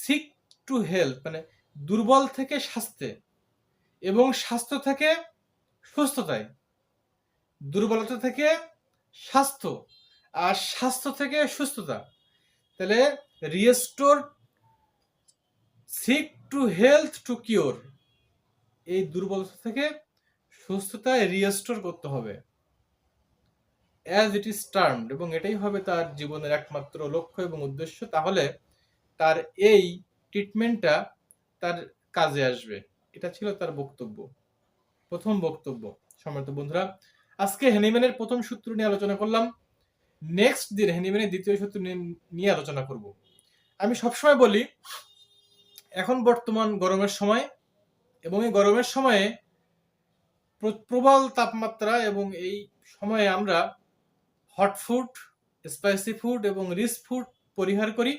Sick to health মানে দুর্বল থেকে স্বাস্থ্যে এবং স্বাস্থ্য থেকে সুস্থতায়, দুর্বলতা থেকে স্বাস্থ্য আর স্বাস্থ্য থেকে সুস্থতা। তাহলে restore, sick to health to cure, এই দুর্বলতা থেকে সুস্থতায় রিস্টোর করতে হবে অ্যাজ ইট ইজ টার্মড, এবং এটাই হবে তার জীবনের একমাত্র লক্ষ্য এবং উদ্দেশ্য। তাহলে তার এই ট্রিটমেন্টটা তার কাজে আসবে। এটা ছিল তার বক্তব্য, প্রথম বক্তব্য। সম্মানিত বন্ধুরা, আজকে হেনিম্যানের প্রথম সূত্র নিয়ে আলোচনা করলাম। নেক্সট দিন হেনিম্যানের দ্বিতীয় সূত্র নিয়ে আলোচনা করব। আমি সবসময় বলি, এখন বর্তমান গরমের সময়, এবং এই গরমের সময়ে প্রবল তাপমাত্রা, এবং এই সময়ে আমরা হট ফুড, স্পাইসি ফুড এবং রিচ ফুড পরিহার করি।